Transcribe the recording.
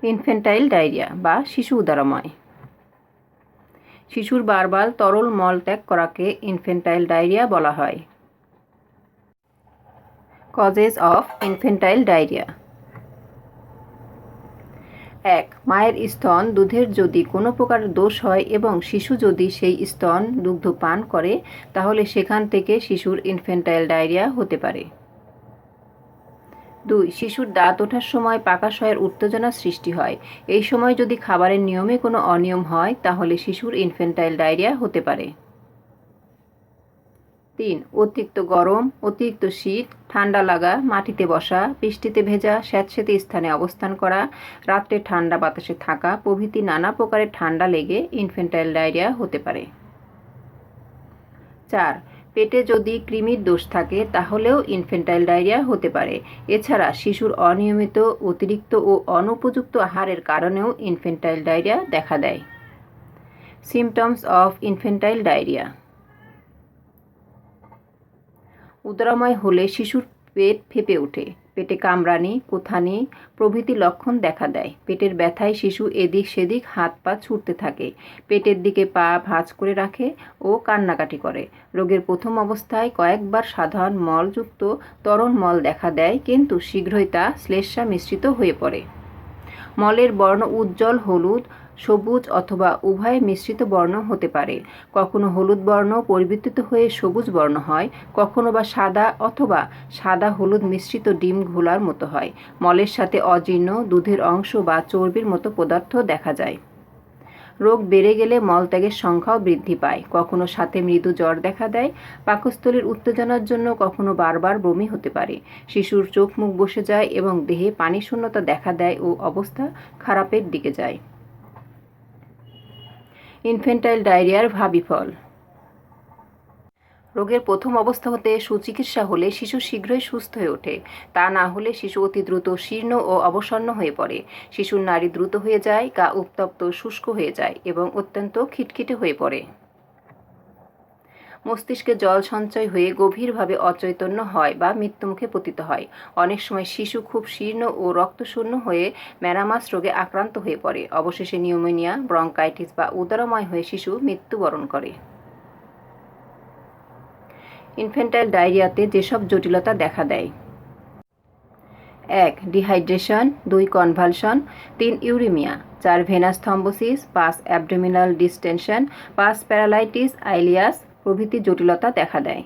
Infantile diarrhoea বা শিশু উদারময়। শিশুর বারবার তরল মল ত্যাগ করাকে ইনফ্যান্টাইল ডায়রিয়া বলা হয়। Causes of infantile diarrhoea. 1. মায়ের স্তন দুধের যদি কোনো প্রকার দোষ হয় এবং শিশু যদি সেই স্তন দুগ্ধ পান করে তাহলে সেখান থেকে শিশুর ইনফ্যান্টাইল ডায়রিয়া হতে পারে। 2. শিশুর দাঁত ওঠার সময় পাকাশয়ের উত্তেজনা সৃষ্টি হয়। এই সময় যদি খাবারের নিয়মে কোনো অনিয়ম হয় তাহলে শিশুর ইনফ্যান্টাইল ডায়রিয়া হতে পারে। 3. অতিরিক্ত গরম, অতিরিক্ত শীত, ঠান্ডা লাগা, মাটিতে বসা, বৃষ্টিতে ভেজা, স্যাঁতসেঁতে স্থানে অবস্থান করা, রাত্রে ঠান্ডা বাতাসে থাকা প্রভৃতি নানা প্রকারের ঠান্ডা লেগে ইনফ্যান্টাইল ডায়রিয়া হতে পারে। 4. পেটে যদি কৃমির দোষ থাকে তাহলেও ইনফ্যান্টাইল ডায়রিয়া হতে পারে। এছাড়া শিশুর অনিয়মিত, অতিরিক্ত ও অনুপযুক্ত আহারের কারণেও ইনফ্যান্টাইল ডায়রিয়া দেখা দেয়। Symptoms of infantile diarrhoea. উদরাময় হলে শিশুর পেট ফেঁপে ওঠে, পেটে কামড়ানি, কোথানি প্রভৃতি লক্ষণ দেখা দেয়। পেটের ব্যথায় শিশু এদিক সেদিক হাত পা ছুটতে থাকে, পেটের দিকে পা ভাঁজ করে রাখে ও কান্নাকাটি করে। রোগের প্রথম অবস্থায় কয়েকবার সাধারণ মলযুক্ত তরল মল দেখা দেয়, কিন্তু শীঘ্রই তা শ্লেষ্মা মিশ্রিত হয়ে পড়ে। মলের বর্ণ উজ্জ্বল হলুদ, সবুজ অথবা উভয় মিশ্রিত বর্ণ হতে পারে। কখনো হলুদ বর্ণ পরিবর্তিত হয়ে সবুজ বর্ণ হয়, কখনো বা সাদা অথবা সাদা হলুদ মিশ্রিত ডিম ঘোলার মতো হয়। মলের সাথে অজীর্ণ দুধের অংশ বা চর্বির মতো পদার্থ দেখা যায়। রোগ বেড়ে গেলে মলত্যাগের সংখ্যাও বৃদ্ধি পায়, কখনো সাথে মৃদু জ্বর দেখা দেয়। পাকস্থলীর উত্তেজনার জন্য কখনো বারবার বমি হতে পারে। শিশুর চোখ মুখ বসে যায় এবং দেহে পানি শূন্যতা দেখা দেয় ও অবস্থা খারাপের দিকে যায়। ইনফ্যান্টাইল ডায়রিয়ার ভাবিফল। রোগের প্রথম অবস্থা হতে সুচিকিৎসা হলে শিশু শীঘ্রই সুস্থ হয়ে ওঠে। তা না হলে শিশু অতি দ্রুত শীর্ণ ও অবসন্ন হয়ে পড়ে। শিশুর নাড়ি দ্রুত হয়ে যায়, গা উত্তপ্ত শুষ্ক হয়ে যায় এবং অত্যন্ত খিটখিটে হয়ে পড়ে। মস্তিষ্কে জল সঞ্চয় হয়ে গভীরভাবে অচৈতন্য হয় বা মৃত্যুমুখে পতিত হয়। অনেক সময় শিশু খুব শীর্ণ ও রক্তশূন্য হয়ে ম্যারামাস রোগে আক্রান্ত হয়ে পড়ে। অবশেষে নিউমোনিয়া, ব্রঙ্কাইটিস বা উদরময় হয়ে শিশু মৃত্যুবরণ করে। ইনফ্যান্টাইল ডায়রিয়াতে যেসব জটিলতা দেখা দেয়: 1. Dehydration, 2. Convulsion, 3. Uraemia, 4. Venous thrombosis, 5. Abdominal distension, 5. Paralytic ileus প্রভৃতি জটিলতা দেখা দেয়।